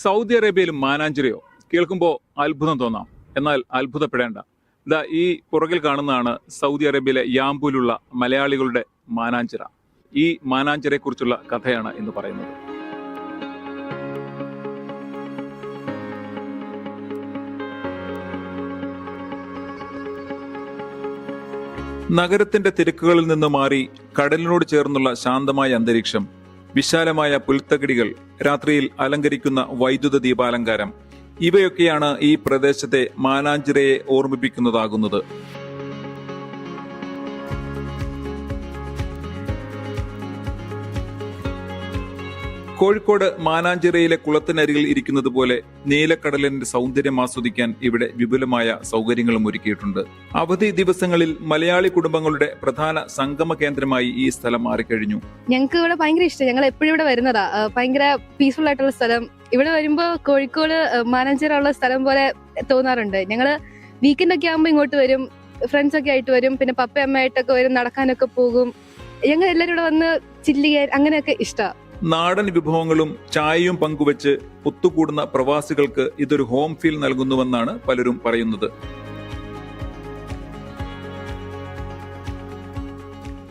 Saudi അറേബ്യയിൽ മാനാഞ്ചിറയോ കേൾക്കുമ്പോൾ അത്ഭുതം തോന്നാം. എന്നാൽ അത്ഭുതപ്പെടേണ്ട. ഇതാ ഈ പുറകിൽ കാണുന്നതാണ് സൗദി അറേബ്യയിലെ യാംബൂലുള്ള മലയാളികളുടെ മാനാഞ്ചിറ. ഈ മാനാഞ്ചിറയെ കുറിച്ചുള്ള കഥയാണ് ഇന്ന് പറയുന്നത്. നഗരത്തിന്റെ തിരക്കുകളിൽ നിന്ന് മാറി കടലിനോട് ചേർന്നുള്ള ശാന്തമായ അന്തരീക്ഷം, വിശാലമായ പുൽത്തകിടികൾ, രാത്രിയിൽ അലങ്കരിക്കുന്ന വൈദ്യുത ദീപാലങ്കാരം, ഇവയൊക്കെയാണ് ഈ പ്രദേശത്തെ മാനാഞ്ചിറയെ ഓർമ്മിപ്പിക്കുന്നതാകുന്നത്. കോഴിക്കോട് മാനാഞ്ചിറയിലെ കുളത്തിനരികിൽ ഇരിക്കുന്നത് പോലെ നീലക്കടലിന്റെ സൗന്ദര്യം ആസ്വദിക്കാൻ ഇവിടെ വിപുലമായ സൗകര്യങ്ങളും ഒരുക്കിയിട്ടുണ്ട്. അവധി ദിവസങ്ങളിൽ മലയാളി കുടുംബങ്ങളുടെ പ്രധാന സംഗമ കേന്ദ്രമായി ഈ സ്ഥലം മാറിക്കഴിഞ്ഞു. ഞങ്ങൾക്ക് ഇവിടെ ഭയങ്കര ഇഷ്ടം. ഞങ്ങൾ എപ്പോഴും ഇവിടെ വരുന്നതാ. ഭയങ്കര പീസ്ഫുൾ ആയിട്ടുള്ള സ്ഥലം. ഇവിടെ വരുമ്പോ കോഴിക്കോട് മാനാഞ്ചിറ ഉള്ള സ്ഥലം പോലെ തോന്നാറുണ്ട്. ഞങ്ങള് വീക്കെൻഡ് ഒക്കെ ആകുമ്പോ ഇങ്ങോട്ട് വരും, ഫ്രണ്ട്സ് ഒക്കെ ആയിട്ട് വരും, പിന്നെ പപ്പ അമ്മയായിട്ടൊക്കെ വരും, നടക്കാനൊക്കെ പോകും. ഞങ്ങൾ എല്ലാവരും ഇവിടെ വന്ന് ചില്ല് ചെയ്യാൻ അങ്ങനെയൊക്കെ ഇഷ്ടമാണ്. നാടൻ വിഭവങ്ങളും ചായയും പങ്കുവെച്ച് ഒത്തുകൂടുന്ന പ്രവാസികൾക്ക് ഇതൊരു ഹോം ഫീൽ നൽകുന്നുവെന്നാണ് പലരും പറയുന്നത്.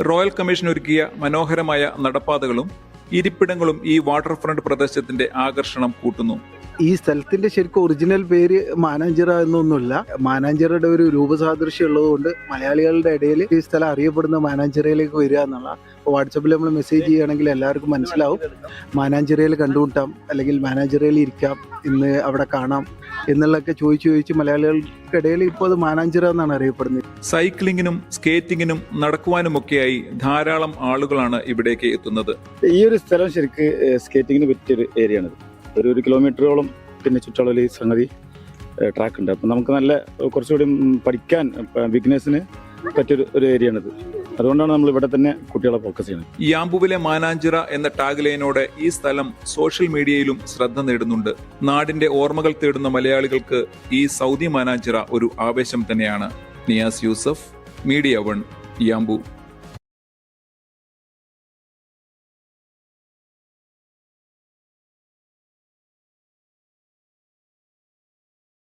റോയൽ കമ്മീഷൻ ഒരുക്കിയ മനോഹരമായ നടപ്പാതകളും ഇരിപ്പിടങ്ങളും ഈ വാട്ടർ ഫ്രണ്ട് പ്രദേശത്തിന്റെ ആകർഷണം കൂട്ടുന്നു. ഈ സ്ഥലത്തിന്റെ ശരിക്കും ഒറിജിനൽ പേര് മാനാഞ്ചിറ എന്നൊന്നുമില്ല. മാനാഞ്ചിറയുടെ ഒരു രൂപസാദൃശ്യം ഉള്ളതുകൊണ്ട് മലയാളികളുടെ ഇടയിൽ ഈ സ്ഥലം അറിയപ്പെടുന്ന മാനാഞ്ചിറയിലേക്ക് വരിക എന്നുള്ള. വാട്സപ്പിൽ നമ്മൾ മെസ്സേജ് ചെയ്യുകയാണെങ്കിൽ എല്ലാവർക്കും മനസ്സിലാവും. മാനാഞ്ചിറയിൽ കണ്ടുമുട്ടാം, അല്ലെങ്കിൽ മാനാഞ്ചിറയിൽ ഇരിക്കാം, ഇന്ന് അവിടെ കാണാം എന്നുള്ളതൊക്കെ ചോദിച്ച് മലയാളികൾക്കിടയിൽ ഇപ്പോൾ അത് മാനാഞ്ചിറ എന്നാണ് അറിയപ്പെടുന്നത്. സൈക്ലിങ്ങിനും സ്കേറ്റിങ്ങിനും നടക്കുവാനുമൊക്കെയായി ധാരാളം ആളുകളാണ് ഇവിടേക്ക് എത്തുന്നത്. ഈ ഒരു സ്ഥലം ശരിക്ക് സ്കേറ്റിങ്ങിന് പറ്റിയൊരു ഏരിയ ആണ്. ഒരു കിലോമീറ്ററോളം പിന്നെ ചുറ്റളവിൽ ഈ സംഗതി ട്രാക്ക് ഉണ്ട്. അപ്പം നമുക്ക് നല്ല കുറച്ചുകൂടി പഠിക്കാൻ ബിഗിനേഴ്സിന് പറ്റിയൊരു ഏരിയ ആണിത്. അതുകൊണ്ടാണ് നമ്മൾ ഇവിടെ തന്നെ കുട്ടികളെ ഫോക്കസ് ചെയ്യുന്നത്. യാംബുവിലെ മാനാഞ്ചിറ എന്ന ടാഗ് ലൈനോടെ ഈ സ്ഥലം സോഷ്യൽ മീഡിയയിലും ശ്രദ്ധ നേടുന്നുണ്ട്. നാടിന്റെ ഓർമ്മകൾ തേടുന്ന മലയാളികൾക്ക് ഈ സൗദി മാനാഞ്ചിറ ഒരു ആവേശം തന്നെയാണ്. Niyas Yusuf, media 1, Yanbu.